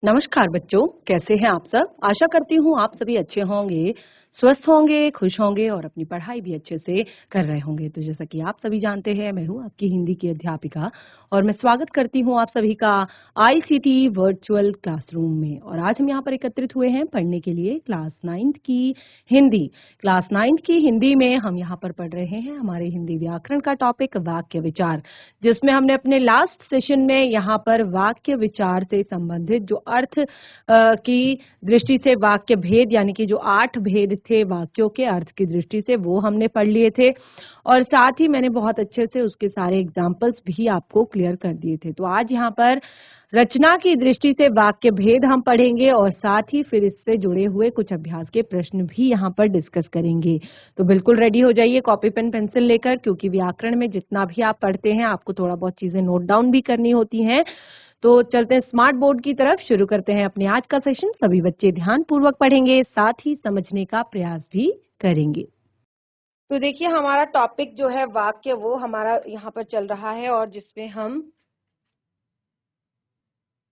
नमस्कार बच्चों, कैसे हैं आप सब? आशा करती हूँ आप सभी अच्छे होंगे, स्वस्थ होंगे, खुश होंगे और अपनी पढ़ाई भी अच्छे से कर रहे होंगे। तो जैसा कि आप सभी जानते हैं, मैं हूँ आपकी हिंदी की अध्यापिका और मैं स्वागत करती हूँ आप सभी का आईसीटी वर्चुअल क्लासरूम में। और आज हम यहाँ पर एकत्रित हुए हैं पढ़ने के लिए क्लास 9th की हिंदी। क्लास 9th की हिंदी में हम यहाँ पर पढ़ रहे हैं हमारे हिंदी व्याकरण का टॉपिक वाक्य विचार, जिसमें हमने अपने लास्ट सेशन में यहाँ पर वाक्य विचार से संबंधित जो अर्थ की दृष्टि से वाक्य भेद यानी कि जो 8 भेद थे वाक्यों के अर्थ की दृष्टि से वो हमने पढ़ लिए थे और साथ ही मैंने बहुत अच्छे से उसके सारे एग्जाम्पल्स भी आपको क्लियर कर दिए थे। तो आज यहाँ पर रचना की दृष्टि से वाक्य भेद हम पढ़ेंगे और साथ ही फिर इससे जुड़े हुए कुछ अभ्यास के प्रश्न भी यहाँ पर डिस्कस करेंगे। तो बिल्कुल रेडी हो जाइए कॉपी पेन पेंसिल लेकर, क्योंकि व्याकरण में जितना भी आप पढ़ते हैं आपको थोड़ा बहुत चीजें नोट डाउन भी करनी होती हैं। तो चलते हैं स्मार्ट बोर्ड की तरफ, शुरू करते हैं अपने आज का सेशन। सभी बच्चे ध्यान पूर्वक पढ़ेंगे, साथ ही समझने का प्रयास भी करेंगे। तो देखिए हमारा टॉपिक जो है वाक्य वो हमारा यहाँ पर चल रहा है और जिसमें हम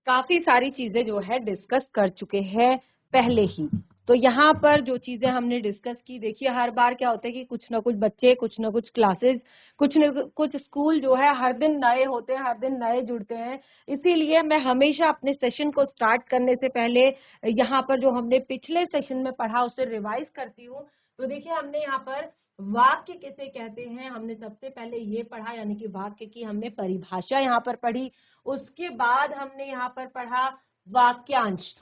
काफी सारी चीजें जो है डिस्कस कर चुके हैं पहले ही। तो यहाँ पर जो चीजें हमने डिस्कस की, देखिए हर बार क्या होता है कि कुछ ना कुछ बच्चे, कुछ ना कुछ क्लासेस, कुछ न कुछ स्कूल जो है हर दिन नए होते हैं, हर दिन नए जुड़ते हैं। इसीलिए मैं हमेशा अपने सेशन को स्टार्ट करने से पहले यहाँ पर जो हमने पिछले सेशन में पढ़ा उसे रिवाइज करती हूँ। तो देखिए हमने यहाँ पर वाक्य किसे कहते हैं हमने सबसे पहले ये पढ़ा, यानी कि वाक्य की हमने परिभाषा यहाँ पर पढ़ी। उसके बाद हमने यहाँ पर पढ़ा वाक्यांश।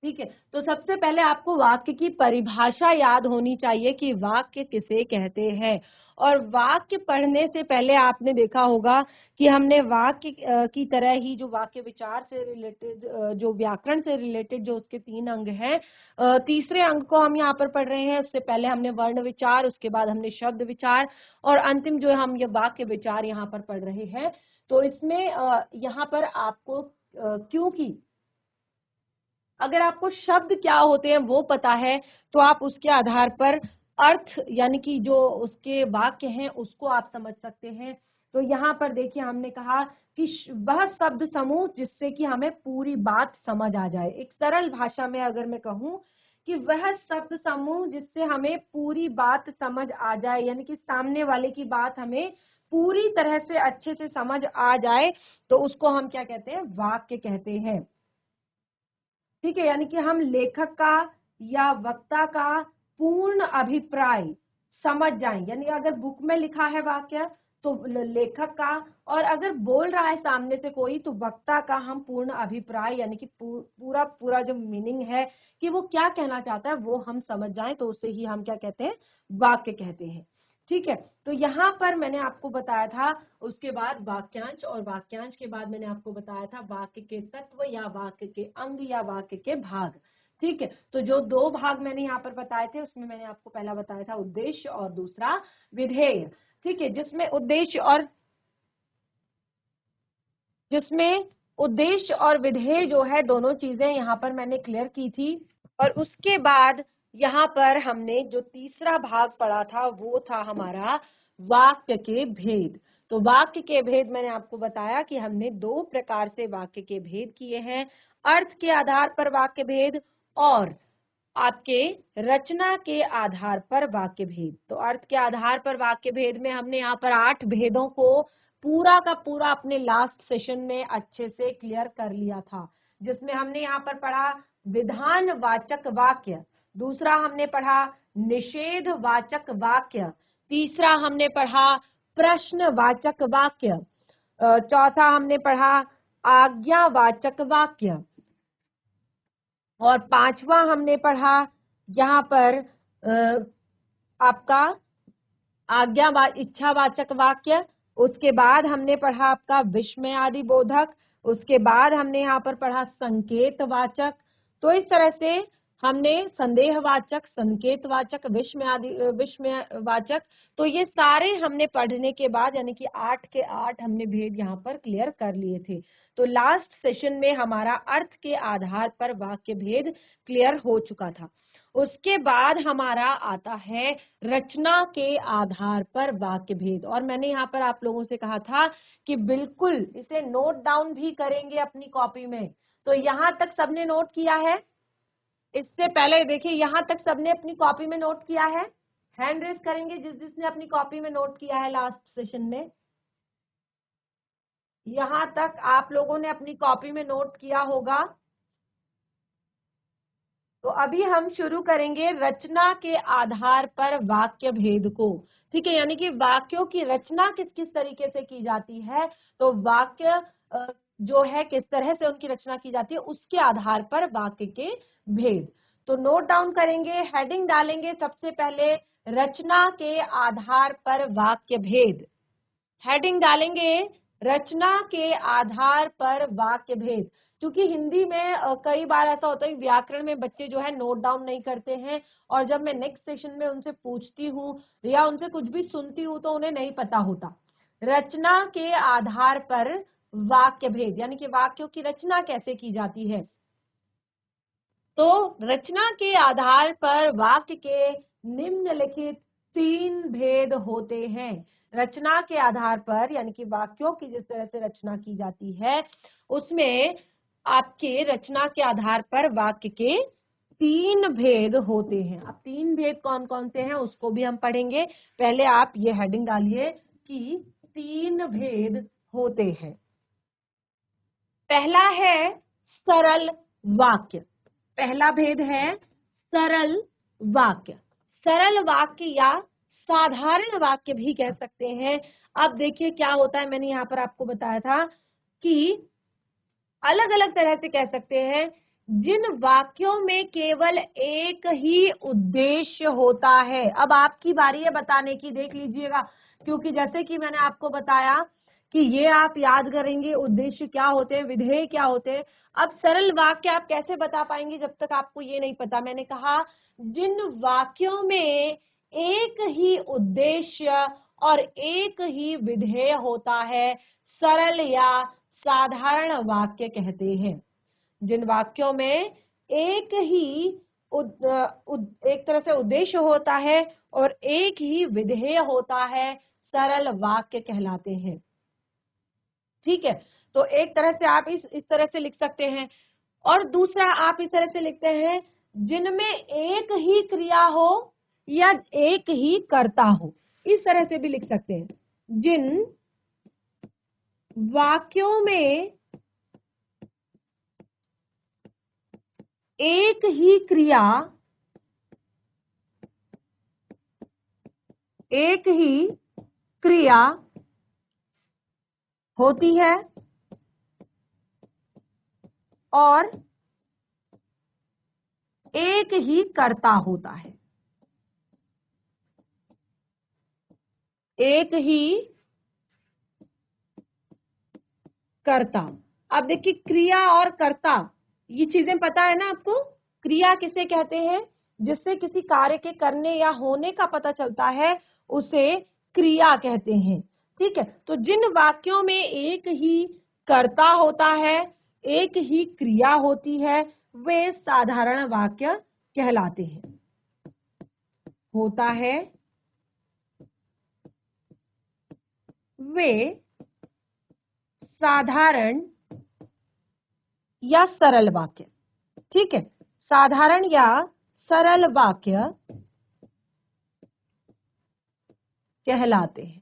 ठीक है, तो सबसे पहले आपको वाक्य की परिभाषा याद होनी चाहिए कि वाक्य किसे कहते हैं। और वाक्य पढ़ने से पहले आपने देखा होगा कि हमने वाक्य की तरह ही जो वाक्य विचार से रिलेटेड, जो व्याकरण से रिलेटेड जो उसके 3 अंग हैं, तीसरे अंग को हम यहाँ पर पढ़ रहे हैं। उससे पहले हमने वर्ण विचार, उसके बाद हमने शब्द विचार और अंतिम जो हम ये वाक्य विचार यहाँ पर पढ़ रहे हैं। तो इसमें यहाँ पर आपको क्योंकि अगर आपको शब्द क्या होते हैं वो पता है तो आप उसके आधार पर अर्थ यानी कि जो उसके वाक्य हैं उसको आप समझ सकते हैं। तो यहाँ पर देखिए हमने कहा कि वह शब्द समूह जिससे कि हमें पूरी बात समझ आ जाए। एक सरल भाषा में अगर मैं कहूँ कि वह शब्द समूह जिससे हमें पूरी बात समझ आ जाए, यानी कि सामने वाले की बात हमें पूरी तरह से अच्छे से समझ आ जाए, तो उसको हम क्या कहते हैं? वाक्य कहते हैं। ठीक है, यानी कि हम लेखक का या वक्ता का पूर्ण अभिप्राय समझ जाएं। यानी अगर बुक में लिखा है वाक्य तो लेखक का, और अगर बोल रहा है सामने से कोई तो वक्ता का हम पूर्ण अभिप्राय यानी कि पूरा पूरा जो मीनिंग है कि वो क्या कहना चाहता है वो हम समझ जाएं, तो उसे ही हम क्या कहते हैं? वाक्य कहते हैं। ठीक है, तो यहाँ पर मैंने आपको बताया था, उसके बाद वाक्यांश, और वाक्यांश के बाद मैंने आपको बताया था वाक्य के तत्व या वाक्य के अंग या वाक्य के भाग। ठीक है, तो जो 2 भाग मैंने यहाँ पर बताए थे उसमें मैंने आपको पहला बताया था उद्देश्य और दूसरा विधेय। ठीक है, जिसमें उद्देश्य और विधेय जो है दोनों चीजें यहाँ पर मैंने क्लियर की थी। और उसके बाद यहाँ पर हमने जो तीसरा भाग पढ़ा था वो था हमारा वाक्य के भेद। तो वाक्य के भेद मैंने आपको बताया कि हमने 2 प्रकार से वाक्य के भेद किए हैं, अर्थ के आधार पर वाक्य भेद और आपके रचना के आधार पर वाक्य भेद। तो अर्थ के आधार पर वाक्य भेद में हमने यहाँ पर 8 भेदों को पूरा का पूरा अपने लास्ट सेशन में अच्छे से क्लियर कर लिया था, जिसमें हमने यहाँ पर पढ़ा विधान वाचक वाक्य, दूसरा हमने पढ़ा निषेध वाचक वाक्य, तीसरा हमने पढ़ा प्रश्न वाचक वाक्य, चौथा हमने पढ़ा आज्ञावाचक वाक्य, और 5वां हमने पढ़ा यहाँ पर आपका इच्छावाचक वाक्य। उसके बाद हमने पढ़ा आपका विस्मय आदि बोधक। उसके बाद हमने यहाँ पर पढ़ा संकेतवाचक। तो इस तरह से हमने संदेहवाचक, संकेतवाचक, विस्मयवाचक, तो ये सारे हमने पढ़ने के बाद यानी कि 8 के 8 हमने भेद यहाँ पर क्लियर कर लिए थे। तो लास्ट सेशन में हमारा अर्थ के आधार पर वाक्य भेद क्लियर हो चुका था। उसके बाद हमारा आता है रचना के आधार पर वाक्य भेद, और मैंने यहाँ पर आप लोगों से कहा था कि बिल्कुल इसे नोट डाउन भी करेंगे अपनी कॉपी में। तो यहां तक सबने नोट किया है? इससे पहले देखिए यहां तक सबने अपनी कॉपी में नोट किया है? हैंड रेज करेंगे जिसने अपनी कॉपी में नोट किया है लास्ट सेशन में। यहां तक आप लोगों ने अपनी कॉपी में नोट किया होगा। तो अभी हम शुरू करेंगे रचना के आधार पर वाक्य भेद को। ठीक है, यानी कि वाक्यों की रचना किस किस तरीके से की जाती है, तो वाक्य जो है किस तरह से उनकी रचना की जाती है उसके आधार पर वाक्य के भेद। तो नोट डाउन करेंगे, हेडिंग डालेंगे सबसे पहले रचना के आधार पर वाक्य भेद। हेडिंग डालेंगे रचना के आधार पर वाक्य भेद। क्योंकि हिंदी में कई बार ऐसा होता है व्याकरण में बच्चे जो है नोट डाउन नहीं करते हैं, और जब मैं नेक्स्ट सेशन में उनसे पूछती हूँ या उनसे कुछ भी सुनती हूँ तो उन्हें नहीं पता होता। रचना के आधार पर वाक्य भेद यानी कि वाक्यों की रचना कैसे की जाती है। तो रचना के आधार पर वाक्य के निम्नलिखित 3 भेद होते हैं। रचना के आधार पर यानी कि वाक्यों की जिस तरह से रचना की जाती है उसमें आपके रचना के आधार पर वाक्य के 3 भेद होते हैं। अब 3 भेद कौन कौन से हैं उसको भी हम पढ़ेंगे। पहले आप ये हेडिंग डालिए कि 3 भेद होते हैं। पहला है सरल वाक्य। पहला भेद है सरल वाक्य। सरल वाक्य या साधारण वाक्य भी कह सकते हैं। अब देखिए क्या होता है, मैंने यहाँ पर आपको बताया था कि अलग अलग तरह से कह सकते हैं। जिन वाक्यों में केवल एक ही उद्देश्य होता है, अब आपकी बारी है बताने की, देख लीजिएगा, क्योंकि जैसे कि मैंने आपको बताया कि ये आप याद करेंगे उद्देश्य क्या होते हैं, विधेय क्या होते हैं। अब सरल वाक्य आप कैसे बता पाएंगे जब तक आपको ये नहीं पता। मैंने कहा जिन वाक्यों में एक ही उद्देश्य और एक ही विधेय होता है सरल या साधारण वाक्य कहते हैं। जिन वाक्यों में एक ही एक तरह से उद्देश्य होता है और एक ही विधेय होता है सरल वाक्य कहलाते हैं। ठीक है, तो एक तरह से आप इस तरह से लिख सकते हैं। और दूसरा आप इस तरह से लिखते हैं जिनमें एक ही क्रिया हो या एक ही कर्ता हो, इस तरह से भी लिख सकते हैं। जिन वाक्यों में एक ही क्रिया, एक ही क्रिया होती है और एक ही कर्ता होता है, एक ही कर्ता। अब देखिए क्रिया और कर्ता ये चीजें पता है ना आपको। क्रिया किसे कहते हैं, जिससे किसी कार्य के करने या होने का पता चलता है उसे क्रिया कहते हैं। ठीक है, तो जिन वाक्यों में एक ही कर्ता होता है एक ही क्रिया होती है वे साधारण वाक्य कहलाते हैं। होता है वे साधारण या सरल वाक्य। ठीक है, साधारण या सरल वाक्य कहलाते हैं।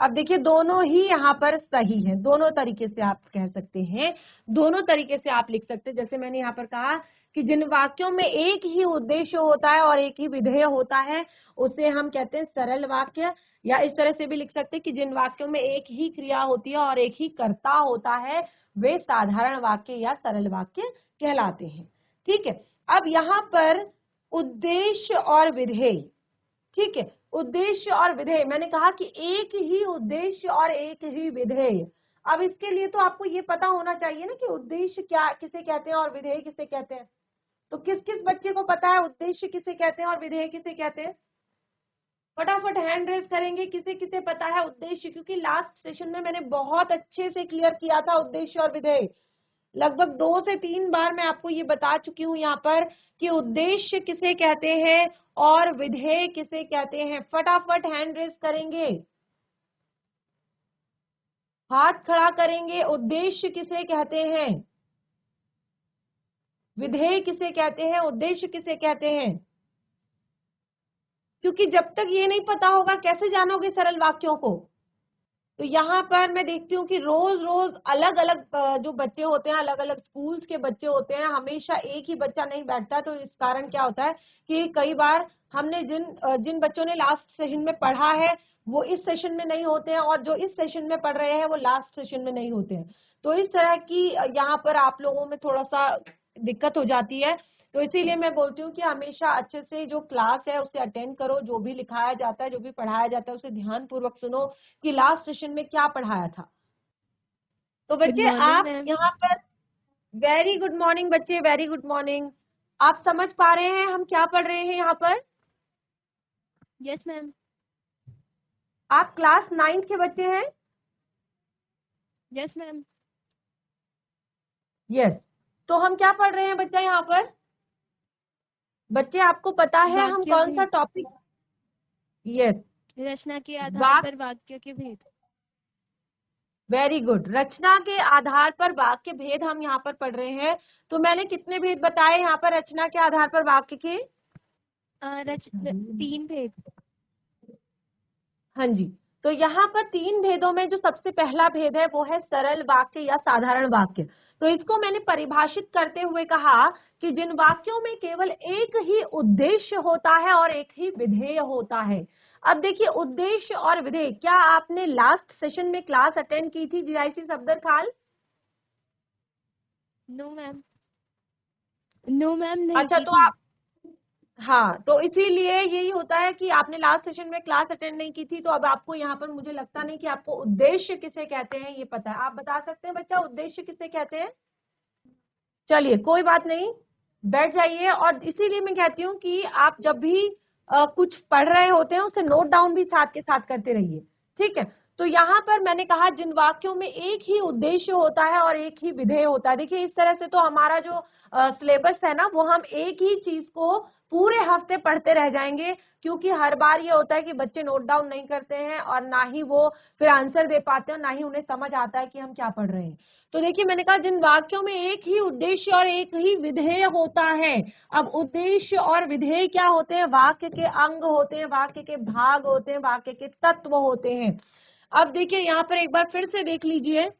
अब देखिए दोनों ही यहाँ पर सही है, दोनों तरीके से आप कह सकते हैं, दोनों तरीके से आप लिख सकते हैं। जैसे मैंने यहाँ पर कहा कि जिन वाक्यों में एक ही उद्देश्य होता है और एक ही विधेय होता है उसे हम कहते हैं सरल वाक्य। या इस तरह से भी लिख सकते हैं कि जिन वाक्यों में एक ही क्रिया होती है और एक ही कर्ता होता है वे साधारण वाक्य या सरल वाक्य कहलाते हैं। ठीक है, अब यहाँ पर उद्देश्य और विधेय। ठीक है, उद्देश्य और विधेय, मैंने कहा कि एक ही उद्देश्य और एक ही विधेय। अब इसके लिए तो आपको ये पता होना चाहिए ना कि उद्देश्य क्या किसे कहते हैं और विधेय किसे कहते हैं। तो किस किस बच्चे को पता है उद्देश्य किसे कहते हैं और विधेय किसे कहते हैं? फटाफट हैंड रेज करेंगे किसे किसे पता है उद्देश्य, क्योंकि लास्ट सेशन में मैंने बहुत अच्छे से क्लियर किया था उद्देश्य और विधेय। लगभग 2 से 3 बार मैं आपको ये बता चुकी हूं यहाँ पर कि उद्देश्य किसे कहते हैं और विधेय किसे कहते हैं। फटाफट हैंड रेज करेंगे, हाथ खड़ा करेंगे, उद्देश्य किसे कहते हैं। विधेय किसे कहते हैं, उद्देश्य किसे कहते हैं? क्योंकि जब तक ये नहीं पता होगा कैसे जानोगे सरल वाक्यों को। तो यहाँ पर मैं देखती हूँ कि रोज रोज अलग अलग जो बच्चे होते हैं, अलग अलग स्कूल्स के बच्चे होते हैं, हमेशा एक ही बच्चा नहीं बैठता। तो इस कारण क्या होता है कि कई बार हमने जिन बच्चों ने लास्ट सेशन में पढ़ा है वो इस सेशन में नहीं होते हैं, और जो इस सेशन में पढ़ रहे हैं वो लास्ट सेशन में नहीं होते हैं। तो इस तरह की यहाँ पर आप लोगों में थोड़ा सा दिक्कत हो जाती है। तो इसीलिए मैं बोलती हूँ कि हमेशा अच्छे से जो क्लास है उसे अटेंड करो, जो भी लिखाया जाता है, जो भी पढ़ाया जाता है उसे ध्यान पूर्वक सुनो कि लास्ट सेशन में क्या पढ़ाया था। तो गुड बच्चे मॉर्निंग आप मैम। यहाँ पर, वेरी गुड मॉर्निंग बच्चे, वेरी गुड मॉर्निंग। आप समझ पा रहे हैं हम क्या पढ़ रहे हैं यहाँ पर? Yes ma'am. आप क्लास 9th के बच्चे हैं? Yes ma'am. यस। तो हम क्या पढ़ रहे हैं बच्चा यहाँ पर? बच्चे आपको पता है हम वाक्य कौन सा भेद, टॉपिक? यस। रचना के आधार वाक पर वाक्य के भेद। वेरी गुड, रचना के आधार पर वाक्य भेद हम यहाँ पर पढ़ रहे हैं। तो मैंने कितने भेद बताए यहाँ पर रचना के आधार पर वाक्य के? 3 भेद। हाँ जी। तो यहाँ पर 3 भेदों में जो सबसे पहला भेद है वो है सरल वाक्य या साधारण वाक्य। तो इसको मैंने परिभाषित करते हुए कहा कि जिन वाक्यों में केवल एक ही उद्देश्य होता है और एक ही विधेय होता है। अब देखिए, उद्देश्य और विधेय, क्या आपने लास्ट सेशन में क्लास अटेंड की थी GIC Safdarkhal? No ma'am, no ma'am नहीं अच्छा, की तो थी। आप, हाँ, तो इसीलिए यही होता है कि आपने लास्ट सेशन में क्लास अटेंड नहीं की थी। तो अब आपको यहाँ पर मुझे लगता नहीं कि आपको उद्देश्य किसे कहते हैं ये पता है। आप बता सकते हैं बच्चा उद्देश्य किसे कहते हैं? चलिए कोई बात नहीं, बैठ जाइए। और इसीलिए मैं कहती हूँ कि आप जब भी कुछ पढ़ रहे होते हैं उसे नोट डाउन भी साथ के साथ करते रहिए, ठीक है। तो यहाँ पर मैंने कहा जिन वाक्यों में एक ही उद्देश्य होता है और एक ही विधेय होता है। देखिए, इस तरह से तो हमारा जो सिलेबस है ना, वो हम एक ही चीज को पूरे हफ्ते पढ़ते रह जाएंगे, क्योंकि हर बार ये होता है कि बच्चे नोट डाउन नहीं करते हैं और ना ही वो फिर आंसर दे पाते हैं, ना ही उन्हें समझ आता है कि हम क्या पढ़ रहे हैं। तो देखिए, मैंने कहा जिन वाक्यों में एक ही उद्देश्य और एक ही विधेय होता है। अब उद्देश्य और विधेय क्या होते हैं? वाक्य के अंग होते हैं, वाक्य के भाग होते हैं, वाक्य के तत्व होते हैं। अब देखिए यहाँ पर एक बार फिर से देख लीजिए,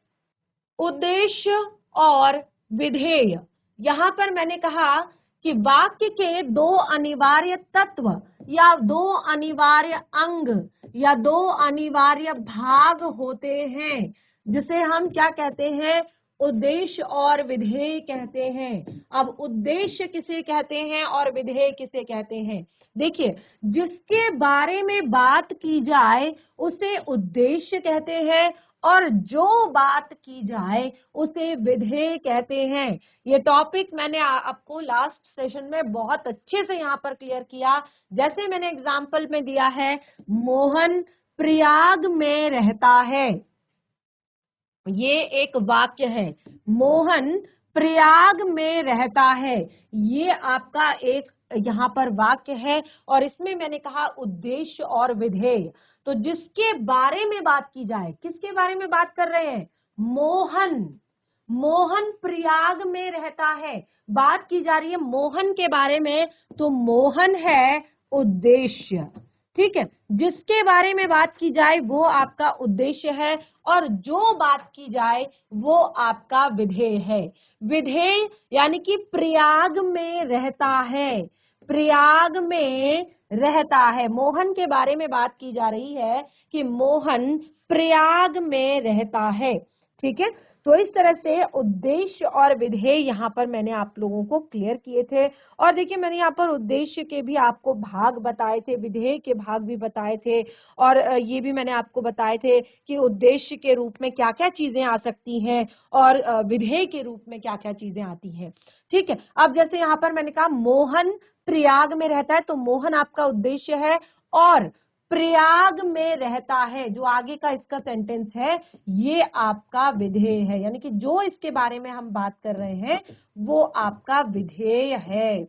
उद्देश्य और विधेय। यहाँ पर मैंने कहा कि वाक्य के 2 अनिवार्य तत्व या 2 अनिवार्य अंग या 2 अनिवार्य भाग होते हैं, जिसे हम क्या कहते हैं? उद्देश्य और विधेय कहते हैं। अब उद्देश्य किसे कहते हैं और विधेय किसे कहते हैं? देखिए, जिसके बारे में बात की जाए उसे उद्देश्य कहते हैं, और जो बात की जाए उसे विधेय कहते हैं। ये टॉपिक मैंने आपको लास्ट सेशन में बहुत अच्छे से यहाँ पर क्लियर किया। जैसे मैंने एग्जाम्पल में दिया है, मोहन प्रयाग में रहता है, ये एक वाक्य है। मोहन प्रयाग में रहता है, ये आपका एक यहाँ पर वाक्य है। और इसमें मैंने कहा उद्देश्य और विधेय। तो जिसके बारे में बात की जाए, किसके बारे में बात कर रहे हैं? मोहन। मोहन प्रयाग में रहता है, बात की जा रही है मोहन के बारे में, तो मोहन है उद्देश्य, ठीक है। जिसके बारे में बात की जाए वो आपका उद्देश्य है, और जो बात की जाए वो आपका विधेय है। विधेय यानी कि प्रयाग में रहता है, प्रयाग में रहता है। मोहन के बारे में बात की जा रही है कि मोहन प्रयाग में रहता है, ठीक है। तो इस तरह से उद्देश्य और विधेय यहाँ पर मैंने आप लोगों को क्लियर किए थे। और देखिए, मैंने यहाँ पर उद्देश्य के भी आपको भाग बताए थे, विधेय के भाग भी बताए थे, और ये भी मैंने आपको बताए थे कि उद्देश्य के रूप में क्या क्या चीजें आ सकती हैं और विधेय के रूप में क्या क्या चीजें आती हैं, ठीक है। अब जैसे यहाँ पर मैंने कहा मोहन प्रयाग में रहता है, तो मोहन आपका उद्देश्य है, और प्रयाग में रहता है, जो आगे का इसका सेंटेंस है, ये आपका विधेय है। यानी कि जो इसके बारे में हम बात कर रहे हैं वो आपका विधेय है,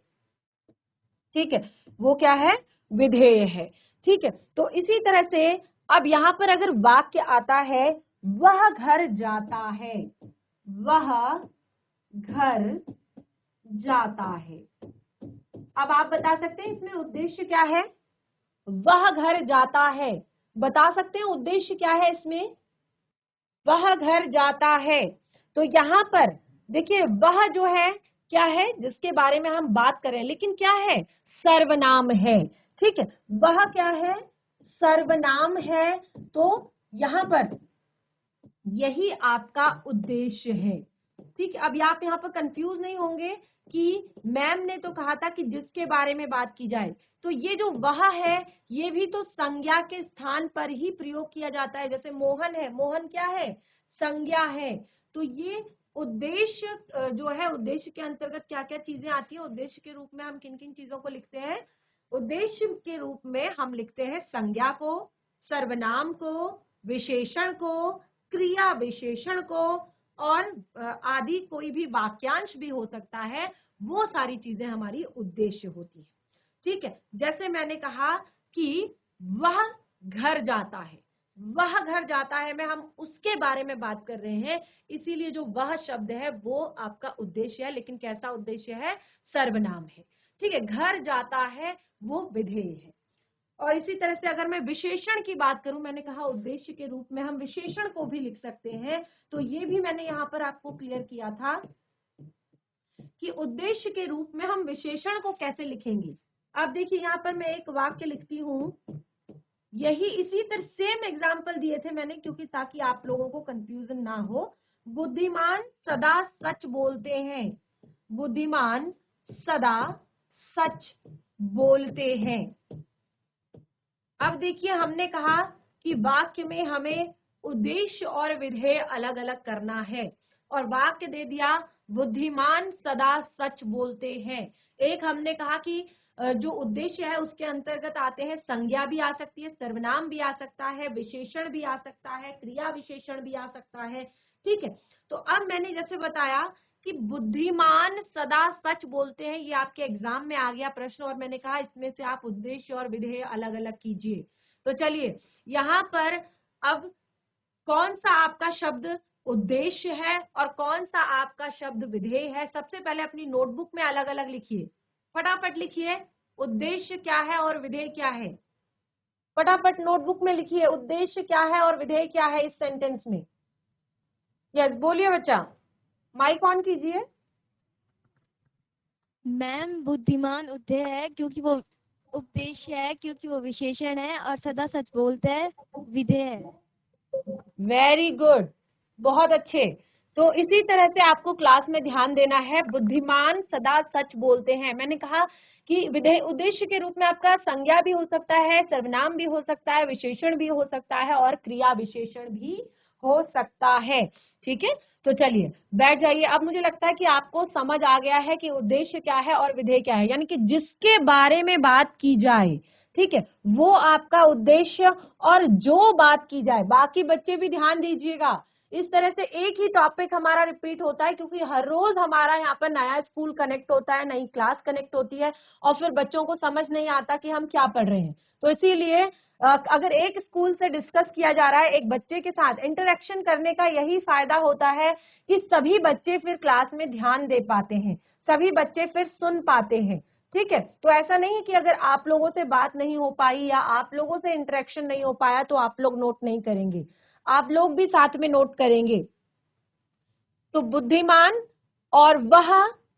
ठीक है। वो क्या है? विधेय है, ठीक है। तो इसी तरह से अब यहां पर अगर वाक्य आता है, वह घर जाता है, वह घर जाता है। अब आप बता सकते हैं इसमें उद्देश्य क्या है? वह घर जाता है, बता सकते हैं उद्देश्य क्या है इसमें? वह घर जाता है। तो यहां पर देखिए वह जो है क्या है जिसके बारे में हम बात करें, लेकिन क्या है? सर्वनाम है। ठीक है, वह क्या है? सर्वनाम है। तो यहां पर यही आपका उद्देश्य है। ठीक है, अब आप यहाँ पर कंफ्यूज नहीं होंगे कि मैम ने तो कहा था कि जिसके बारे में बात की जाए, तो ये जो वह है ये भी तो संज्ञा के स्थान पर ही प्रयोग किया जाता है। जैसे मोहन है, मोहन क्या है? संज्ञा है। तो ये उद्देश्य जो है, उद्देश्य के अंतर्गत क्या क्या चीजें आती है? उद्देश्य के रूप में हम किन किन चीजों को लिखते हैं? उद्देश्य के रूप में हम लिखते हैं संज्ञा को, सर्वनाम को, विशेषण को, क्रिया विशेषण को, और आदि कोई भी वाक्यांश भी हो सकता है, वो सारी चीजें हमारी उद्देश्य होती है। ठीक है, जैसे मैंने कहा कि वह घर जाता है, वह घर जाता है में हम उसके बारे में बात कर रहे हैं, इसीलिए जो वह शब्द है वो आपका उद्देश्य है, लेकिन कैसा उद्देश्य है? सर्वनाम है। ठीक है, घर जाता है वो विधेय है। और इसी तरह से अगर मैं विशेषण की बात करूं, मैंने कहा उद्देश्य के रूप में हम विशेषण को भी लिख सकते हैं, तो ये भी मैंने यहां पर आपको क्लियर किया था कि उद्देश्य के रूप में हम विशेषण को कैसे लिखेंगे। अब देखिए यहां पर मैं एक वाक्य लिखती हूं, यही इसी तरह सेम एग्जाम्पल दिए थे मैंने, क्योंकि ताकि आप लोगों को कंफ्यूजन ना हो। बुद्धिमान सदा सच बोलते हैं, बुद्धिमान सदा सच बोलते हैं। अब देखिए हमने कहा कि वाक्य में हमें उद्देश्य और विधेय अलग अलग करना है, और वाक्य दे दिया बुद्धिमान सदा सच बोलते हैं। एक हमने कहा कि जो उद्देश्य है उसके अंतर्गत आते हैं संज्ञा भी आ सकती है, सर्वनाम भी आ सकता है, विशेषण भी आ सकता है, क्रिया विशेषण भी आ सकता है। ठीक है, तो अब मैंने जैसे बताया कि बुद्धिमान सदा सच बोलते हैं, ये आपके एग्जाम में आ गया प्रश्न, और मैंने कहा इसमें से आप उद्देश्य और विधेय अलग अलग कीजिए। तो चलिए यहाँ पर अब कौन सा आपका शब्द उद्देश्य है और कौन सा आपका शब्द विधेय है, सबसे पहले अपनी नोटबुक में अलग अलग लिखिए, फटाफट लिखिए उद्देश्य क्या है और विधेय क्या है। फटाफट नोटबुक में लिखिए उद्देश्य क्या है और विधेय क्या है इस सेंटेंस में। यस बोलिए बच्चा, माइक ऑन कीजिए। मैम बुद्धिमान उद्धे है क्योंकि वो उपदेश है, क्योंकि वो विशेषण है, और सदा सच बोलते हैं विधेय है। वेरी गुड, बहुत अच्छे। तो इसी तरह से आपको क्लास में ध्यान देना है, बुद्धिमान सदा सच बोलते हैं। मैंने कहा कि विधेय उद्देश्य के रूप में आपका संज्ञा भी हो सकता है, सर्वनाम भी हो सकता है, विशेषण भी हो सकता है, और क्रिया विशेषण भी हो सकता है। ठीक है, तो चलिए बैठ जाइए। अब मुझे लगता है कि आपको समझ आ गया है कि उद्देश्य क्या है और विधेय क्या है, यानी कि जिसके बारे में बात की जाए, ठीक है, वो आपका उद्देश्य, और जो बात की जाए, बाकी बच्चे भी ध्यान दीजिएगा, इस तरह से एक ही टॉपिक हमारा रिपीट होता है, क्योंकि हर रोज हमारा यहाँ पर नया स्कूल कनेक्ट होता है, नई क्लास कनेक्ट होती है, और फिर बच्चों को समझ नहीं आता कि हम क्या पढ़ रहे हैं। तो इसीलिए अगर एक स्कूल से डिस्कस किया जा रहा है एक बच्चे के साथ, इंटरेक्शन करने का यही फायदा होता है कि सभी बच्चे फिर क्लास में ध्यान दे पाते हैं, सभी बच्चे फिर सुन पाते हैं। ठीक है, तो ऐसा नहीं है कि अगर आप लोगों से बात नहीं हो पाई या आप लोगों से इंटरेक्शन नहीं हो पाया तो आप लोग नोट नहीं करेंगे, आप लोग भी साथ में नोट करेंगे। तो बुद्धिमान और वह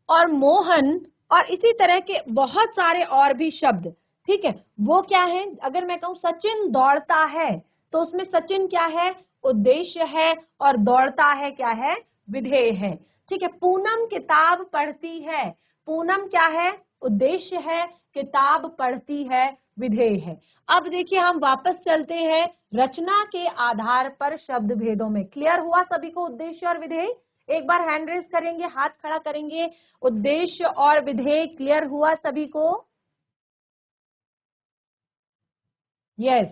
और मोहन और इसी तरह के बहुत सारे और भी शब्द, ठीक है, वो क्या है? अगर मैं कहूं सचिन दौड़ता है, तो उसमें सचिन क्या है? उद्देश्य है, और दौड़ता है क्या है? विधेय है। ठीक है, पूनम किताब पढ़ती है, पूनम क्या है? उद्देश्य है, किताब पढ़ती है विधेय है। अब देखिए हम वापस चलते हैं रचना के आधार पर शब्द भेदों में। क्लियर हुआ सभी को उद्देश्य और विधेय? एक बार हैंड रेज करेंगे, हाथ खड़ा करेंगे, उद्देश्य और विधेय क्लियर हुआ सभी को? Yes,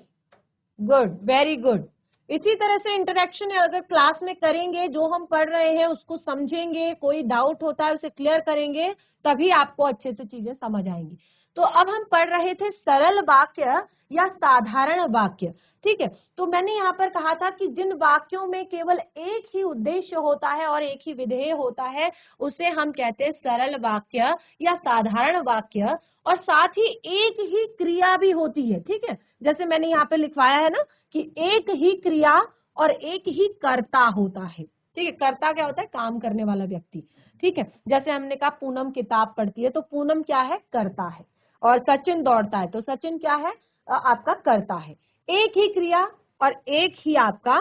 good, very good. इसी तरह से इंटरेक्शन अगर क्लास में करेंगे, जो हम पढ़ रहे हैं उसको समझेंगे, कोई डाउट होता है उसे क्लियर करेंगे, तभी आपको अच्छे से चीजें समझ आएंगी। तो अब हम पढ़ रहे थे सरल वाक्य या साधारण वाक्य। ठीक है। तो मैंने यहाँ पर कहा था कि जिन वाक्यों में केवल एक ही उद्देश्य होता है और एक ही विधेय होता है उसे हम कहते हैं सरल वाक्य या साधारण वाक्य, और साथ ही एक ही क्रिया भी होती है। ठीक है, जैसे मैंने यहाँ पे लिखवाया है ना कि एक ही क्रिया और एक ही कर्ता होता है। ठीक है, कर्ता क्या होता है? काम करने वाला व्यक्ति। ठीक है, जैसे हमने कहा पूनम किताब पढ़ती है, तो पूनम क्या है? कर्ता है। और सचिन दौड़ता है, तो सचिन क्या है? आपका कर्ता है। एक ही क्रिया और एक ही आपका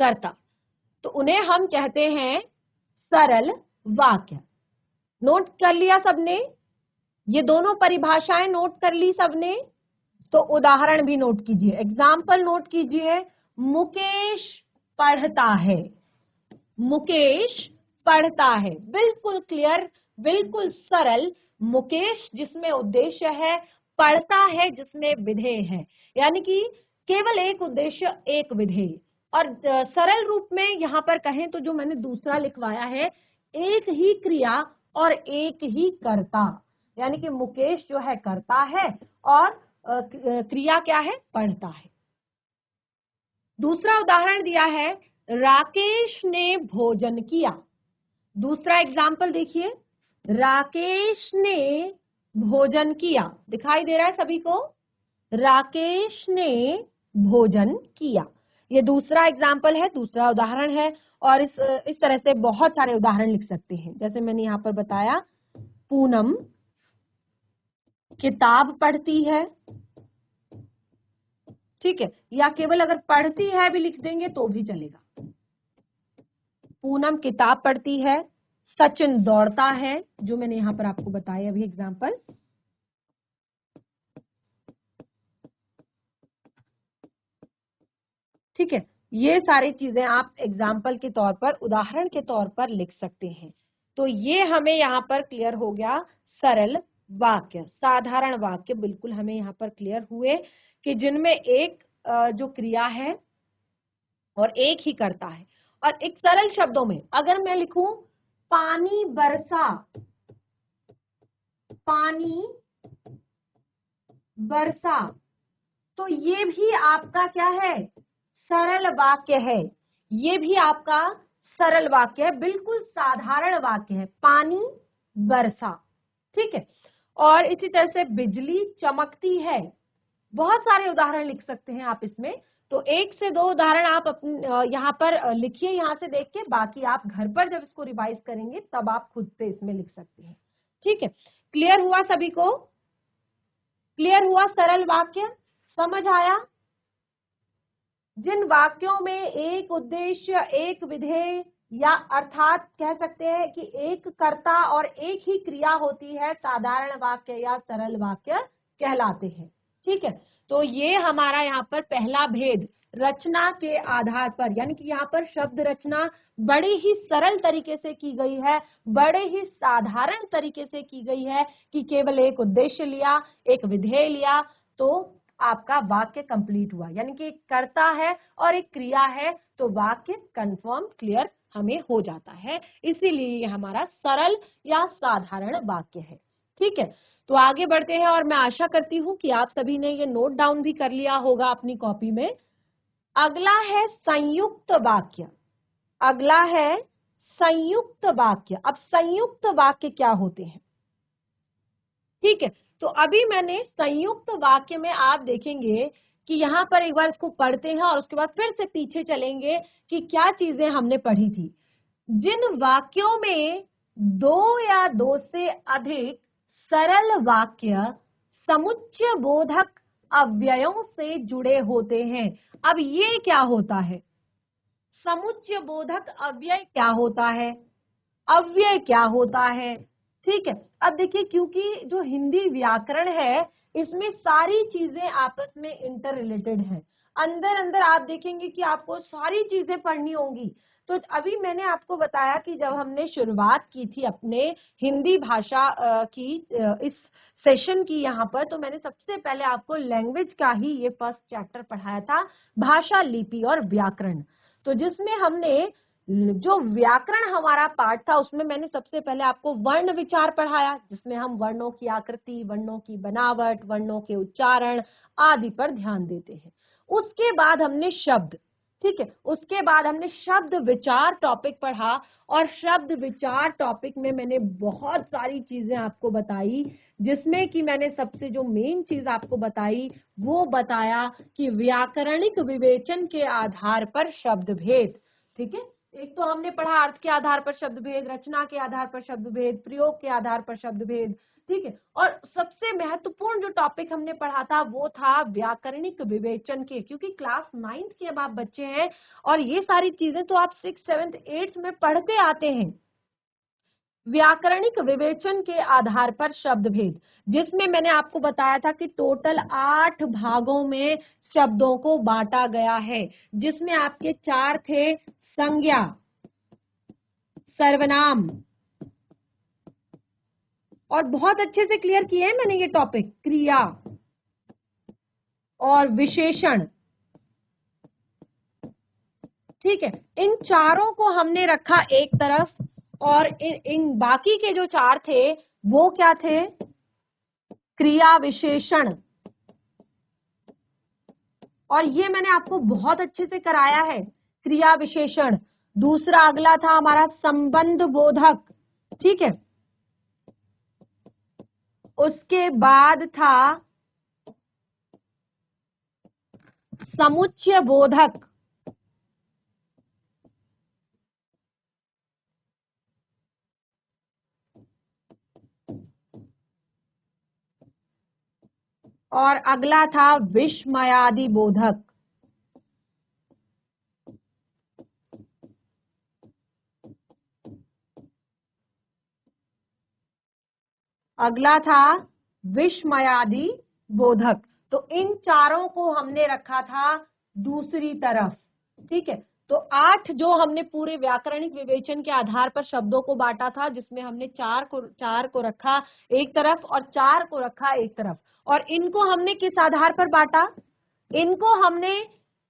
कर्ता, तो उन्हें हम कहते हैं सरल वाक्य। नोट कर लिया सबने? ये दोनों परिभाषाएं नोट कर ली सबने? तो उदाहरण भी नोट कीजिए, एग्जाम्पल नोट कीजिए। मुकेश पढ़ता है, मुकेश पढ़ता है, बिल्कुल क्लियर, बिल्कुल सरल। मुकेश जिसमें उद्देश्य है, पढ़ता है जिसमें विधेय है, यानी कि केवल एक उद्देश्य एक विधेय। और सरल रूप में यहां पर कहें तो जो मैंने दूसरा लिखवाया है, एक ही क्रिया और एक ही कर्ता, यानी कि मुकेश जो है कर्ता है और क्रिया क्या है? पढ़ता है। दूसरा उदाहरण दिया है, राकेश ने भोजन किया। दूसरा एग्जाम्पल देखिए, राकेश ने भोजन किया, दिखाई दे रहा है सभी को? राकेश ने भोजन किया, ये दूसरा एग्जाम्पल है, दूसरा उदाहरण है। और इस तरह से बहुत सारे उदाहरण लिख सकते हैं। जैसे मैंने यहाँ पर बताया, पूनम किताब पढ़ती है। ठीक है, या केवल अगर पढ़ती है भी लिख देंगे तो भी चलेगा। पूनम किताब पढ़ती है, सचिन दौड़ता है, जो मैंने यहां पर आपको बताया अभी एग्जाम्पल। ठीक है, ये सारी चीजें आप एग्जाम्पल के तौर पर, उदाहरण के तौर पर लिख सकते हैं। तो ये हमें यहाँ पर क्लियर हो गया, सरल वाक्य, साधारण वाक्य बिल्कुल हमें यहाँ पर क्लियर हुए कि जिनमें एक जो क्रिया है और एक ही करता है। और एक सरल शब्दों में अगर मैं लिखूं पानी बरसा, पानी बरसा, तो ये भी आपका क्या है? सरल वाक्य है। ये भी आपका सरल वाक्य है, बिल्कुल साधारण वाक्य है, पानी बरसा। ठीक है, और इसी तरह से बिजली चमकती है। बहुत सारे उदाहरण लिख सकते हैं आप इसमें। तो एक से दो उदाहरण आप यहाँ पर लिखिए, यहाँ से देख के, बाकी आप घर पर जब इसको रिवाइज करेंगे तब आप खुद से इसमें लिख सकते हैं। ठीक है, क्लियर हुआ सभी को? क्लियर हुआ सरल वाक्य? समझ आया? जिन वाक्यों में एक उद्देश्य एक विधेय, या अर्थात कह सकते हैं कि एक कर्ता और एक ही क्रिया होती है, साधारण वाक्य या सरल वाक्य कहलाते हैं। ठीक है, तो ये हमारा यहाँ पर पहला भेद रचना के आधार पर, यानी कि यहाँ पर शब्द रचना बड़े ही सरल तरीके से की गई है, बड़े ही साधारण तरीके से की गई है कि केवल एक उद्देश्य लिया, एक विधेय लिया, तो आपका वाक्य कंप्लीट हुआ। यानी कि एक कर्ता है और एक क्रिया है, तो वाक्य कंफर्म क्लियर हमें हो जाता है। इसीलिए ये हमारा सरल या साधारण वाक्य है। ठीक है, तो आगे बढ़ते हैं, और मैं आशा करती हूं कि आप सभी ने ये नोट डाउन भी कर लिया होगा अपनी कॉपी में। अगला है संयुक्त वाक्य। अगला है संयुक्त वाक्य। अब संयुक्त वाक्य क्या होते हैं? ठीक है, तो अभी मैंने संयुक्त वाक्य में आप देखेंगे कि यहाँ पर एक बार इसको पढ़ते हैं और उसके बाद फिर से पीछे चलेंगे कि क्या चीजें हमने पढ़ी थी। जिन वाक्यों में दो या दो से अधिक सरल वाक्य समुच्चय बोधक अव्ययों से जुड़े होते हैं। अब ये क्या होता है? समुच्चय बोधक अव्यय क्या होता है? अव्यय क्या होता है? ठीक है, अब देखिए, क्योंकि जो हिंदी व्याकरण है इसमें सारी चीजें आपस में इंटर रिलेटेड है। अंदर अंदर आप देखेंगे कि आपको सारी चीजें पढ़नी होंगी। तो अभी मैंने आपको बताया कि जब हमने शुरुआत की थी अपने हिंदी भाषा की इस सेशन की यहाँ पर, तो मैंने सबसे पहले आपको लैंग्वेज का ही ये फर्स्ट चैप्टर पढ़ाया था, भाषा, लिपि और व्याकरण। तो जिसमें हमने जो व्याकरण हमारा पार्ट था उसमें मैंने सबसे पहले आपको वर्ण विचार पढ़ाया, जिसमें हम वर्णों की आकृति, वर्णों की बनावट, वर्णों के उच्चारण आदि पर ध्यान देते हैं। उसके बाद हमने शब्द, ठीक है, उसके बाद हमने शब्द विचार टॉपिक पढ़ा, और शब्द विचार टॉपिक में मैंने बहुत सारी चीजें आपको बताई, जिसमें कि मैंने सबसे जो मेन चीज आपको बताई वो बताया कि व्याकरणिक विवेचन के आधार पर शब्द भेद, ठीक है। एक तो हमने पढ़ा अर्थ के आधार पर शब्द भेद, रचना के आधार पर शब्द भेद, प्रयोग के आधार पर शब्द भेद, ठीक है। और सबसे महत्वपूर्ण जो टॉपिक हमने पढ़ा था वो था व्याकरणिक विवेचन के, क्योंकि क्लास 9th के अब आप बच्चे हैं और ये सारी चीजें तो आप 6th 7th 8th में पढ़ते आते हैं। व्याकरणिक विवेचन के आधार पर शब्द भेद, जिसमें मैंने आपको बताया था कि टोटल 8 भागों में शब्दों को बांटा गया है, जिसमें आपके 4 थे संज्ञा, सर्वनाम, और बहुत अच्छे से क्लियर किए हैं मैंने ये टॉपिक, क्रिया और विशेषण, ठीक है। इन चारों को हमने रखा एक तरफ, और इन बाकी के जो 4 थे वो क्या थे, क्रिया विशेषण, और ये मैंने आपको बहुत अच्छे से कराया है, क्रिया विशेषण। दूसरा अगला था हमारा संबंध बोधक, ठीक है। उसके बाद था समुच्चय बोधक, और अगला था विस्मयादि बोधक। अगला था विस्मयादि बोधक। तो इन चारों को हमने रखा था दूसरी तरफ, ठीक है। तो 8 जो हमने पूरे व्याकरणिक विवेचन के आधार पर शब्दों को बांटा था, जिसमें हमने 4 को रखा एक तरफ और 4 को रखा एक तरफ, और इनको हमने किस आधार पर बांटा, इनको हमने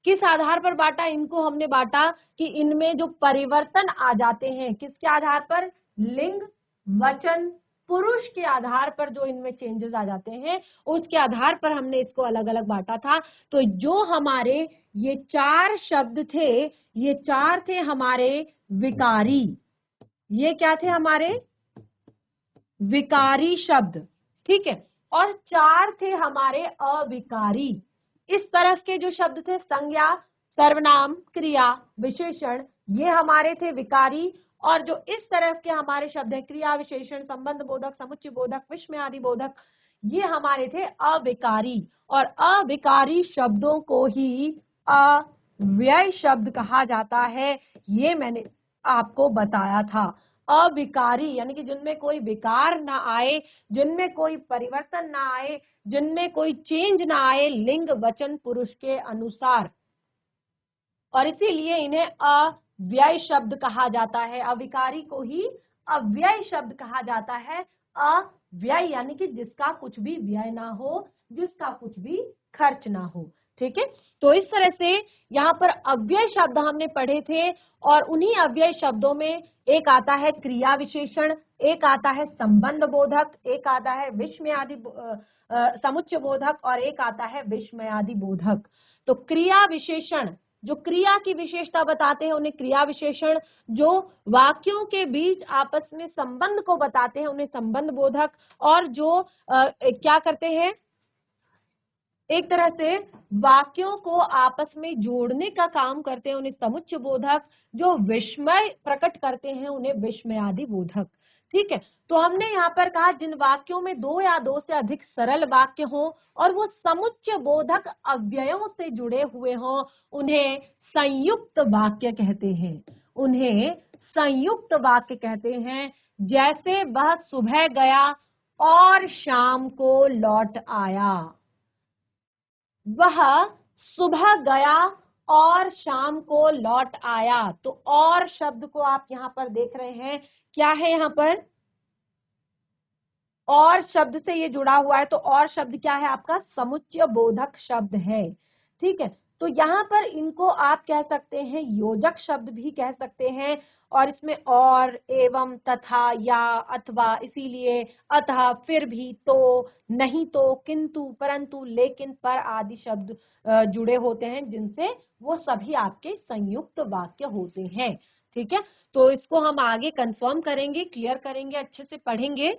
किस आधार पर बांटा, इनको हमने बांटा कि इनमें जो परिवर्तन आ जाते हैं, किसके आधार पर, लिंग, वचन, पुरुष के आधार पर जो इनमें चेंजेस आ जाते हैं, उसके आधार पर हमने इसको अलग अलग बांटा था। तो जो हमारे ये 4 शब्द थे, ये 4 थे हमारे विकारी, ये क्या थे हमारे विकारी शब्द, ठीक है, और 4 थे हमारे अविकारी। इस तरफ के जो शब्द थे संज्ञा, सर्वनाम, क्रिया, विशेषण, ये हमारे थे विकारी, और जो इस तरफ के हमारे शब्द है क्रिया विशेषण, संबंध बोधक, समुच्चय बोधक, विस्मयादि बोधक, ये हमारे थे अविकारी। और अविकारी शब्दों को ही अव्यय शब्द कहा जाता है, ये मैंने आपको बताया था। अविकारी यानी कि जिनमें कोई विकार ना आए, जिनमें कोई परिवर्तन ना आए, जिनमें कोई चेंज ना आए लिंग, वचन, पुरुष के अनुसार, और इसीलिए इन्हें अव्यय शब्द कहा जाता है। अविकारी को ही अव्यय शब्द कहा जाता है। अव्यय यानी कि जिसका कुछ भी व्यय ना हो, जिसका कुछ भी खर्च ना हो, ठीक है। तो इस तरह से यहाँ पर अव्यय शब्द हमने पढ़े थे, और उन्हीं अव्यय शब्दों में एक आता है क्रिया विशेषण, एक आता है संबंध बोधक, एक आता है विस्मयादि समुच्चय बोधक, और एक आता है विस्मयादि बोधक। तो क्रिया विशेषण जो क्रिया की विशेषता बताते हैं उन्हें क्रिया विशेषण, जो वाक्यों के बीच आपस में संबंध को बताते हैं उन्हें संबंध बोधक, और जो क्या करते हैं, एक तरह से वाक्यों को आपस में जोड़ने का काम करते हैं उन्हें समुच्चय बोधक, जो विस्मय प्रकट करते हैं उन्हें विस्मयादि बोधक, ठीक है। तो हमने यहाँ पर कहा जिन वाक्यों में 2 या 2 से अधिक सरल वाक्य हों और वो समुच्चय बोधक अव्ययों से जुड़े हुए हों, उन्हें संयुक्त वाक्य कहते हैं, उन्हें संयुक्त वाक्य कहते हैं। जैसे वह सुबह गया और शाम को लौट आया, वह सुबह गया और शाम को लौट आया। तो और शब्द को आप यहां पर देख रहे हैं, क्या है यहां पर, और शब्द से ये जुड़ा हुआ है, तो और शब्द क्या है आपका, समुच्चय बोधक शब्द है, ठीक है। तो यहाँ पर इनको आप कह सकते हैं योजक शब्द भी कह सकते हैं, और इसमें और, एवं, तथा, या, अथवा, इसीलिए, अतः, फिर भी, तो, नहीं तो, किंतु, परंतु, लेकिन, पर आदि शब्द जुड़े होते हैं, जिनसे वो सभी आपके संयुक्त वाक्य होते हैं। ठीक है, तो इसको हम आगे कंफर्म करेंगे, क्लियर करेंगे, अच्छे से पढ़ेंगे।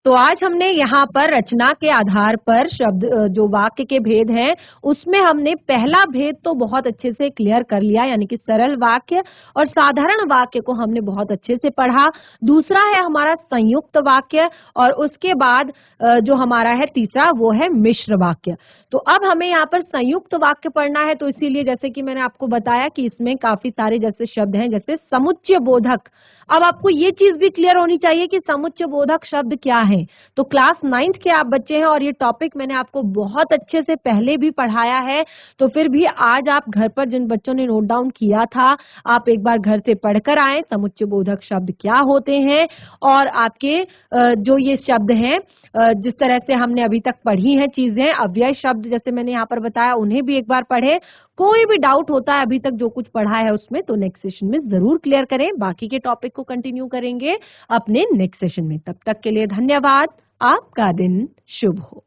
तो आज हमने यहाँ पर रचना के आधार पर शब्द जो वाक्य के भेद हैं, उसमें हमने पहला भेद तो बहुत अच्छे से क्लियर कर लिया, यानी कि सरल वाक्य और साधारण वाक्य को हमने बहुत अच्छे से पढ़ा। दूसरा है हमारा संयुक्त वाक्य, और उसके बाद जो हमारा है तीसरा, वो है मिश्र वाक्य। तो अब हमें यहाँ पर संयुक्त वाक्य पढ़ना है, तो इसीलिए जैसे कि मैंने आपको बताया कि इसमें काफी सारे जैसे शब्द हैं, जैसे समुच्चय बोधक। अब आपको ये चीज भी क्लियर होनी चाहिए कि समुच्चय बोधक शब्द क्या है। तो क्लास 9th के आप बच्चे हैं और ये टॉपिक मैंने आपको बहुत अच्छे से पहले भी पढ़ाया है, तो फिर भी आज आप घर पर जिन बच्चों ने नोट डाउन किया था, आप एक बार घर से पढ़कर आए समुच्चय बोधक शब्द क्या होते हैं, और आपके जो ये शब्द हैं, जिस तरह से हमने अभी तक पढ़ी हैं चीजें, अव्यय शब्द जैसे मैंने यहाँ पर बताया, उन्हें भी एक बार पढ़े। कोई भी डाउट होता है अभी तक जो कुछ पढ़ा है उसमें, तो नेक्स्ट सेशन में जरूर क्लियर करें। बाकी के टॉपिक को कंटिन्यू करेंगे अपने नेक्स्ट सेशन में। तब तक के लिए धन्यवाद। आपका दिन शुभ हो।